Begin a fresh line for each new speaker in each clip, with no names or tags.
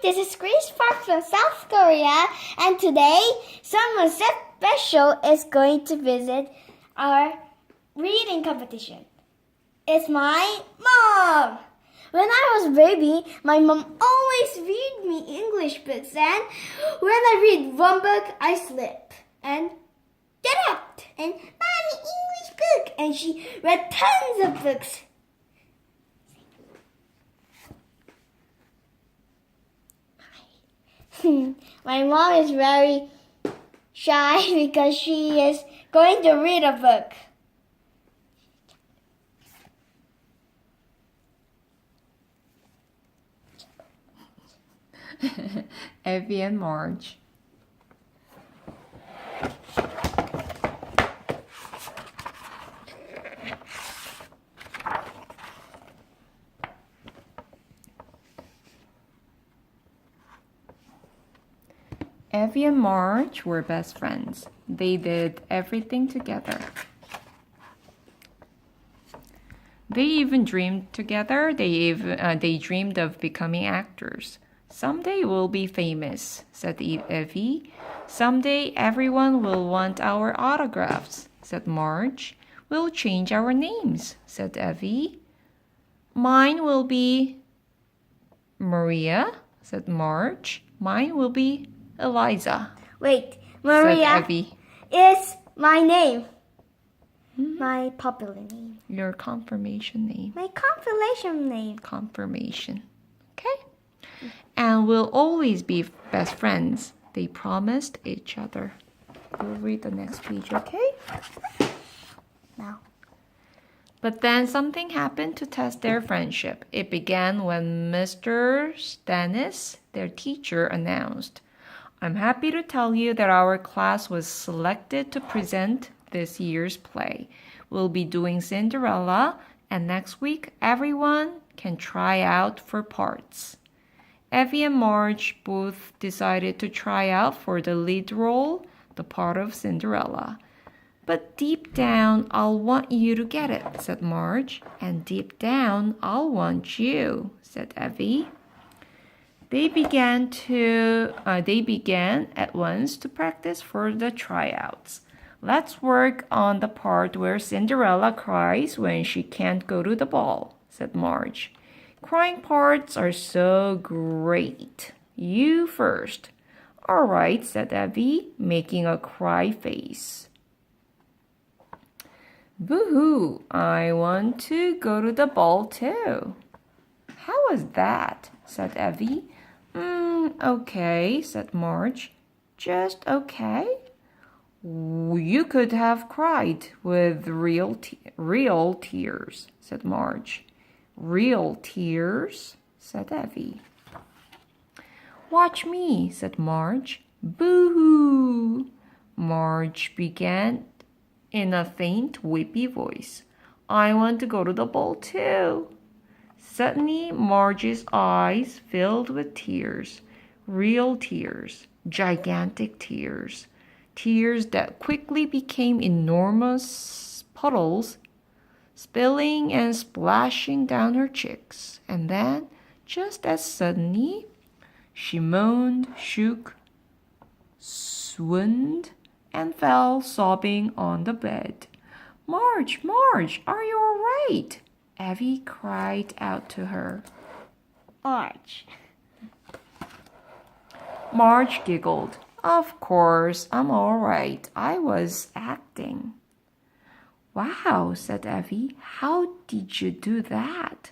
this is Grace Park from South Korea, and today someone special is going to visit our reading competition. It's my mom. When I was a baby, my mom always read me English books, and when I read one book, I slip and get out. And Mommy, English book, and she read tons of books. My mom is very shy because she is going to read a book.
Evie and Marge. Evie and Marge were best friends. They did everything together. They even dreamed together. They dreamed of becoming actors. Someday we'll be famous, said Evie. Someday everyone will want our autographs, said Marge. We'll change our names, said Evie. Mine will be Maria, said Marge. Mine will be Eliza.
Wait, Maria
said Evie.
Is my name. My popular name.
Your confirmation name.
My confirmation name.
Confirmation. Okay? And we'll always be best friends. They promised each other. We'll read the next page, okay?
Now.
But then something happened to test their friendship. It began when Mr. Stannis, their teacher, announced, I'm happy to tell you that our class was selected to present this year's play. We'll be doing Cinderella, and next week everyone can try out for parts. Evie and Marge both decided to try out for the lead role, the part of Cinderella. But deep down, I'll want you to get it, said Marge. And deep down, I'll want you, said Evie. They began at once to practice for the tryouts. Let's work on the part where Cinderella cries when she can't go to the ball, said Marge. Crying parts are so great. You first. All right, said Evie, making a cry face. Boo-hoo, I want to go to the ball too. How was that? Said Evie. Okay, said Marge. Just okay? You could have cried with real tears, said Marge. Real tears, said Evie. Watch me, said Marge. Boo-hoo! Marge began in a faint, weepy voice. I want to go to the ball too. Suddenly, Marge's eyes filled with tears. Real tears, gigantic tears. Tears that quickly became enormous puddles, spilling and splashing down her cheeks. And then, just as suddenly, she moaned, shook, swooned, and fell sobbing on the bed. Marge, Marge, are you all right? Evie cried out to her.
Marge.
Marge giggled. Of course, I'm all right. I was acting. Wow, said Evie. How did you do that?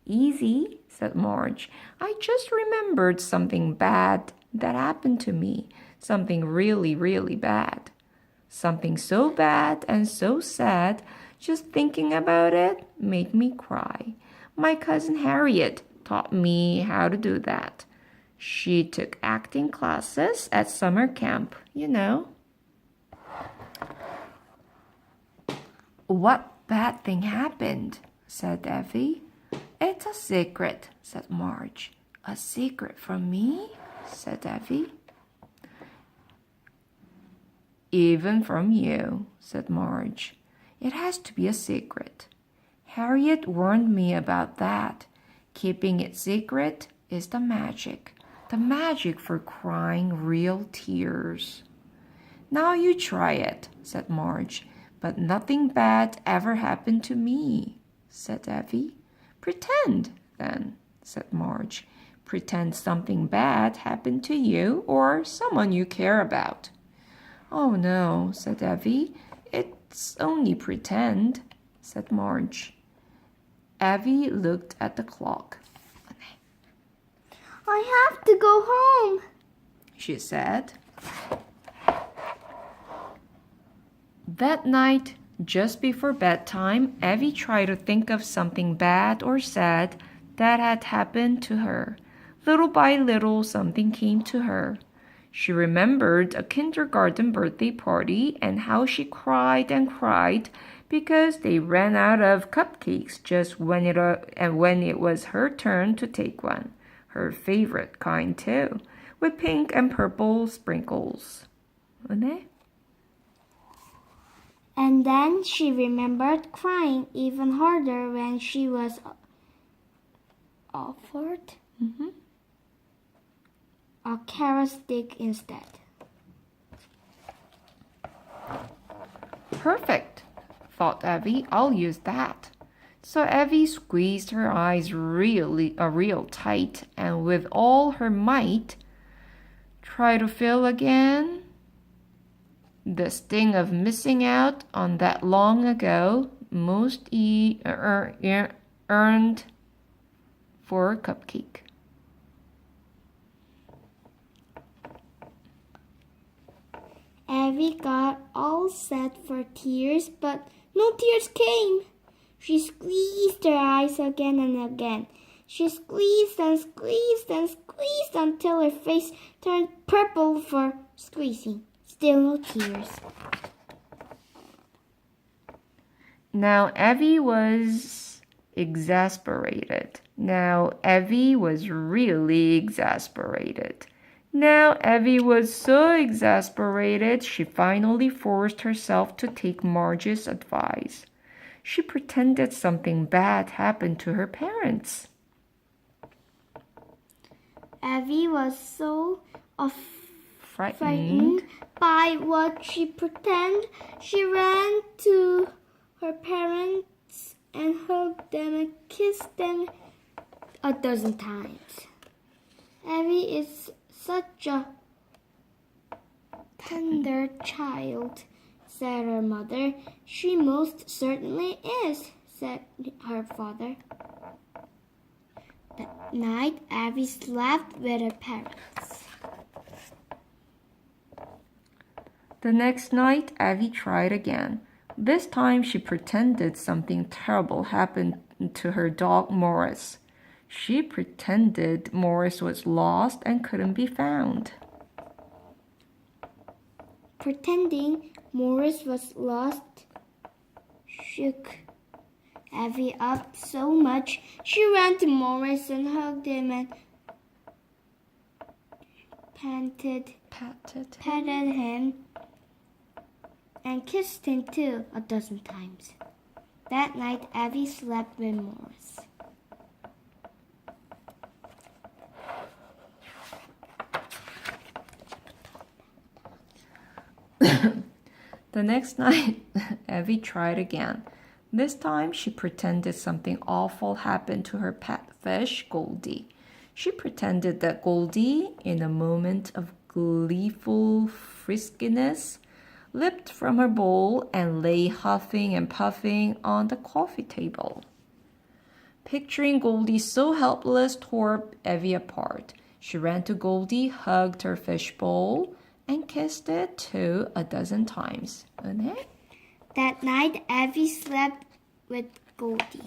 Easy, said Marge. I just remembered something bad that happened to me. Something really, really bad. Something so bad and so sad, just thinking about it made me cry. My cousin Harriet taught me how to do that. She took acting classes at summer camp, you know. What bad thing happened? Said Evie. It's a secret, said Marge. A secret from me? Said Evie. Even from you, said Marge. It has to be a secret. Harriet warned me about that. Keeping it secret is the magic. The magic for crying real tears. Now you try it, said Marge. But nothing bad ever happened to me, said Evie. Pretend, then, said Marge. Pretend something bad happened to you or someone you care about. Oh no, said Evie. It's only pretend, said Marge. Evie looked at the clock.
I have to go home,
she said. That night, just before bedtime, Evie tried to think of something bad or sad that had happened to her. Little by little, something came to her. She remembered a kindergarten birthday party and how she cried and cried because they ran out of cupcakes just when it was her turn to take one. Her favorite kind too, with pink and purple sprinkles. 네?
And then she remembered crying even harder when she was offered a carrot stick instead.
Perfect, thought Evie. I'll use that. So Evie squeezed her eyes real tight and with all her might tried to feel again the sting of missing out on that long ago most earned for a cupcake.
Evie got all set for tears, but no tears came. She squeezed her eyes again and again. She squeezed and squeezed and squeezed until her face turned purple for squeezing. Still no tears.
Now Evie was exasperated. Now Evie was really exasperated. Now Evie was so exasperated she finally forced herself to take Marge's advice. She pretended something bad happened to her parents.
Evie was so
Frightened
by what she pretended. She ran to her parents and hugged them and kissed them a dozen times. Evie is such a tender child, said her mother. She most certainly is, said her father. That night, Evie slept with her parents.
The next night, Evie tried again. This time she pretended something terrible happened to her dog Morris. She pretended Morris was lost and couldn't be found.
Pretending Morris was lost shook Evie up so much she ran to Morris and hugged him and patted him and kissed him too a dozen times. That night Evie slept with Morris.
The next night, Evie tried again. This time, she pretended something awful happened to her pet fish, Goldie. She pretended that Goldie, in a moment of gleeful friskiness, leaped from her bowl and lay huffing and puffing on the coffee table. Picturing Goldie so helpless tore Evie apart. She ran to Goldie, hugged her fish bowl, and kissed it too a dozen times.
That night, Evie slept with Goldie.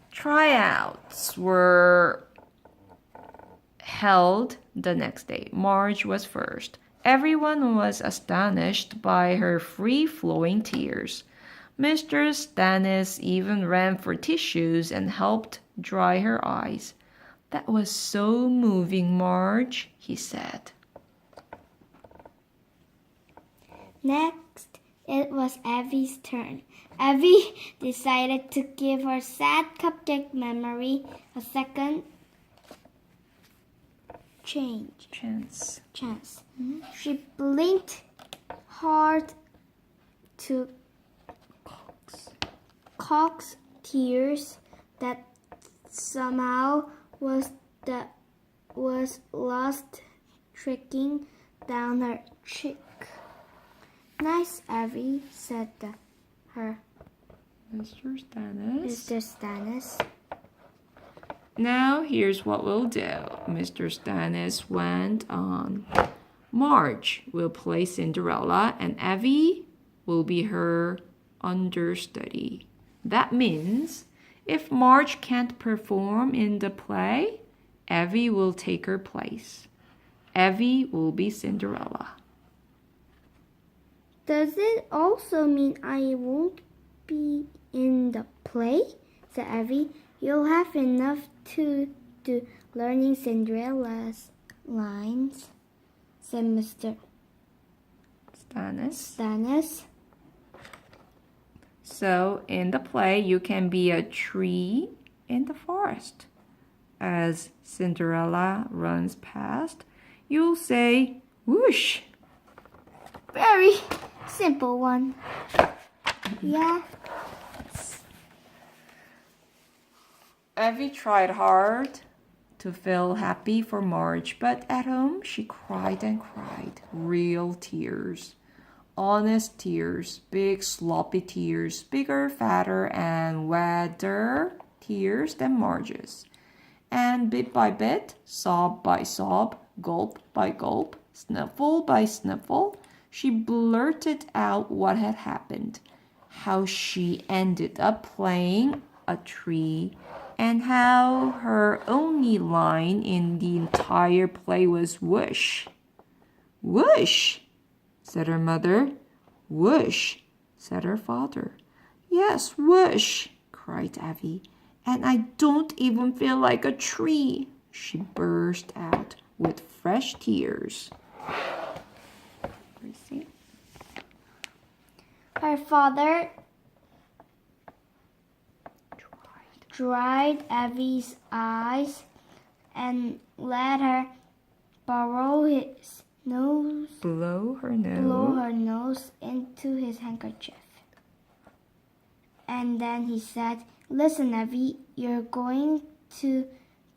Tryouts were held the next day. Marge was first. Everyone was astonished by her free-flowing tears. Mr. Stannis even ran for tissues and helped dry her eyes. That was so moving, Marge, he said.
Next, it was Evie's turn. Evie decided to give her sad cupcake memory a second
Chance.
She blinked hard to coax tears that somehow was lost trickling down her cheek. Nice, Evie, said her
Mr. Stannis.
Mr. Stannis.
Now here's what we'll do. Mr. Stannis went on. Marge will play Cinderella and Evie will be her understudy. That means if Marge can't perform in the play, Evie will take her place. Evie will be Cinderella.
Does it also mean I won't be in the play? Said Evie. You'll have enough to do learning Cinderella's lines, said Mr. Stannis.
So in the play, you can be a tree in the forest. As Cinderella runs past, you'll say, whoosh.
Very simple one. Yeah.
Evie tried hard to feel happy for Marge, but at home she cried and cried. Real tears. Honest tears. Big sloppy tears. Bigger, fatter, and wetter tears than Marge's. And bit by bit, sob by sob, gulp by gulp, sniffle by sniffle, she blurted out what had happened. How she ended up playing a tree and how her only line in the entire play was whoosh. Whoosh, said her mother. Whoosh, said her father. Yes, whoosh, cried Evie. And I don't even feel like a tree, she burst out with fresh tears.
Her father dried Evie's eyes and let her blow her nose into his handkerchief. And then he said, listen, Evie, you're going to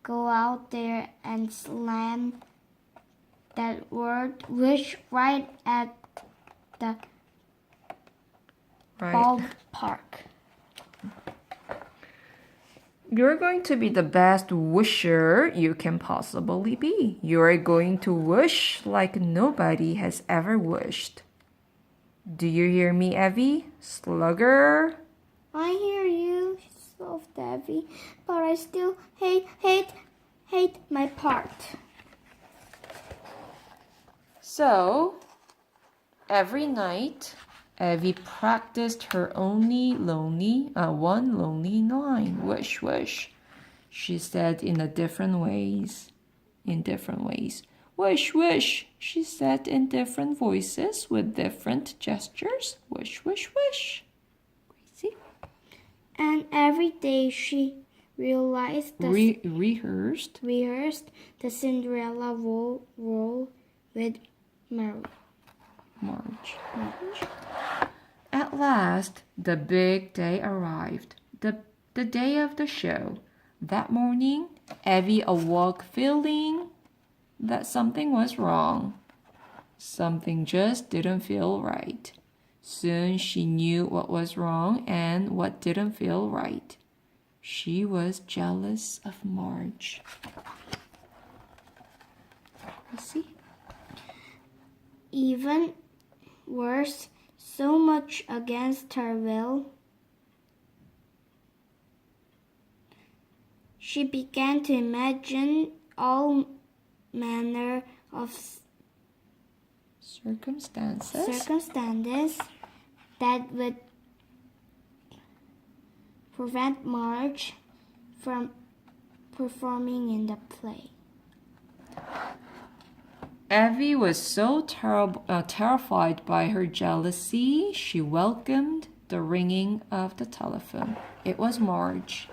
go out there and slam that word wish right at the ballpark.
You're going to be the best wisher you can possibly be. You're going to wish like nobody has ever wished. Do you hear me, Evie? Slugger?
I hear you, soft Evie, but I still hate my part.
So, every night, Evie practiced her one lonely line, wish, wish. She said in different ways. Wish, wish, she said in different voices with different gestures. Wish, wish, wish. Crazy.
And every day she realized
rehearsed
the Cinderella role with
Marge. At last, the big day arrived, the day of the show. That morning, Evie awoke feeling that something was wrong. Something just didn't feel right. Soon she knew what was wrong and what didn't feel right. She was jealous of Marge. You see?
Even worse, so much against her will. She began to imagine all manner of circumstances that would prevent Marge from performing in the play.
Evie was so terrified by her jealousy, she welcomed the ringing of the telephone. It was Marge.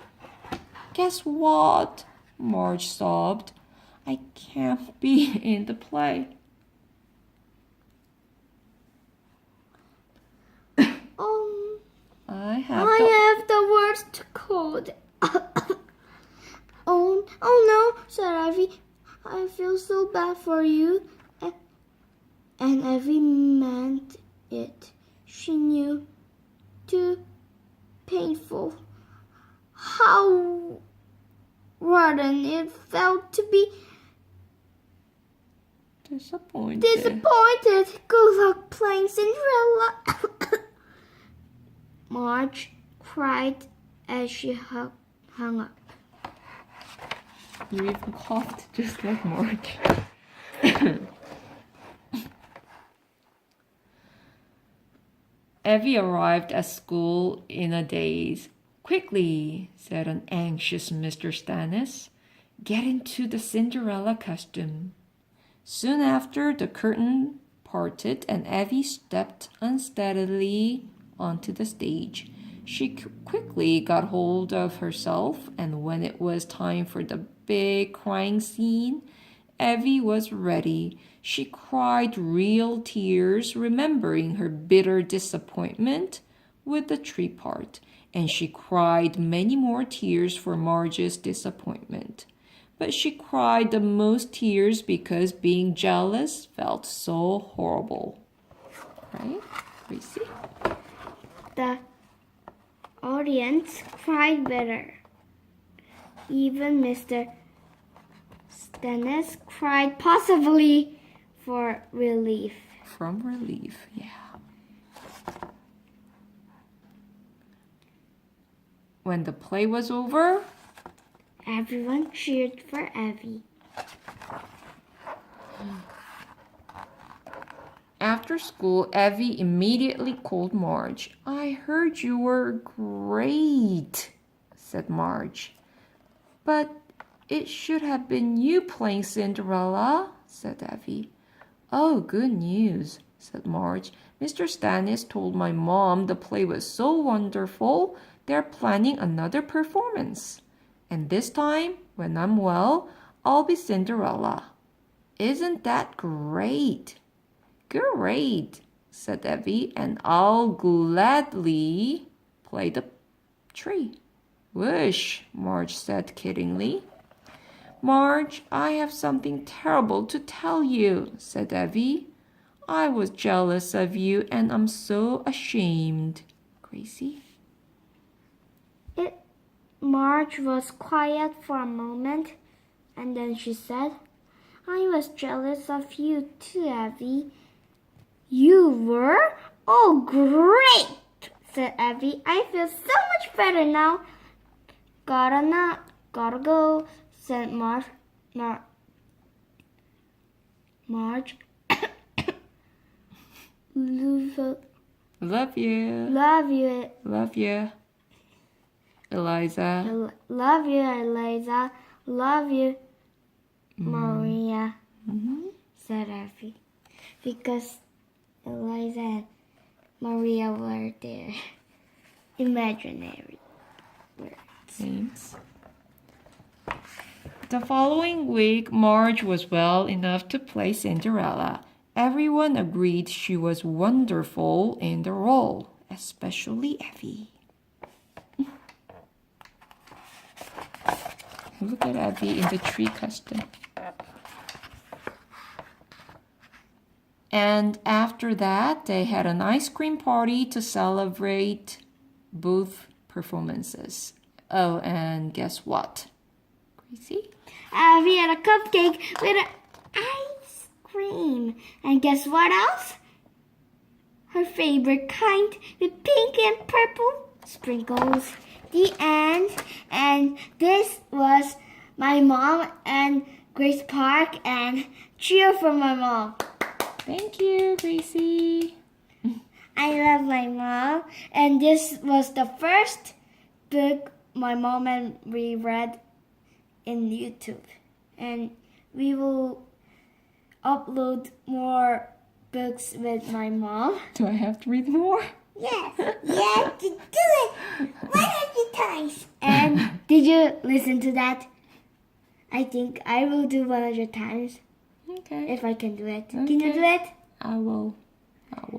Guess what? Marge sobbed. I can't be in the play. I
have the worst cold. Oh no, said Evie. I feel so bad for you. And Evie meant it. She knew. Too painful. How rotten it felt to be
disappointed.
Good luck playing Cinderella. Marge cried as she hung up.
You even coughed just like Marge. Evie arrived at school in a daze. Quickly, said an anxious Mr. Stannis. Get into the Cinderella costume. Soon after, the curtain parted and Evie stepped unsteadily onto the stage. She quickly got hold of herself, and when it was time for the big crying scene, Evie was ready. She cried real tears, remembering her bitter disappointment with the tree part, and she cried many more tears for Marge's disappointment. But she cried the most tears because being jealous felt so horrible. Right, Gracie?
The audience cried better. Even Mr. Stannis cried, possibly for relief.
From relief, yeah. When the play was over,
everyone cheered for Evie.
After school, Evie immediately called Marge. I heard you were great, said Marge. But it should have been you playing Cinderella, said Evie. Oh, good news, said Marge. Mr. Stannis told my mom the play was so wonderful, they're planning another performance. And this time, when I'm well, I'll be Cinderella. Isn't that great? Great, said Evie, and I'll gladly play the tree. Wish, Marge said kiddingly. Marge, I have something terrible to tell you, said Evie. I was jealous of you and I'm so ashamed. Gracie?
Marge was quiet for a moment, and then she said, I was jealous of you too, Evie. You were? Oh, great, said Evie. I feel so much better now. Gotta go, said Marge. Marge.
Love you.
Love you.
Love you. Eliza.
Love you, Eliza. Love you, Maria, said Evie. Because Eliza and Maria were there. Imaginary words.
Thanks. The following week, Marge was well enough to play Cinderella. Everyone agreed she was wonderful in the role, especially Evie. Look at Evie in the tree costume. And after that, they had an ice cream party to celebrate both performances. Oh, and guess what? Gracie?
Evie had a cupcake with an ice cream. And guess what else? Her favorite kind with pink and purple sprinkles. The end. And this was my mom and Grace Park, and cheer for my mom.
Thank you, Gracie.
I love my mom, and this was the first book my mom and we read in YouTube. And we will upload more books with my mom.
Do I have to read more?
Yes, you have to do it 100 times. And did you listen to that? I think I will do 100 times
Okay.
if I can do it. Can you do
Okay.
it?
I will.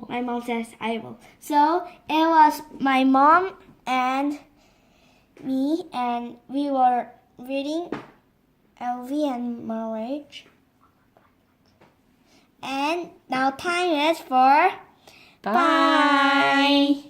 My mom says I will. So it was my mom and me, and we were reading Evie and Margie. And now time is for
Bye.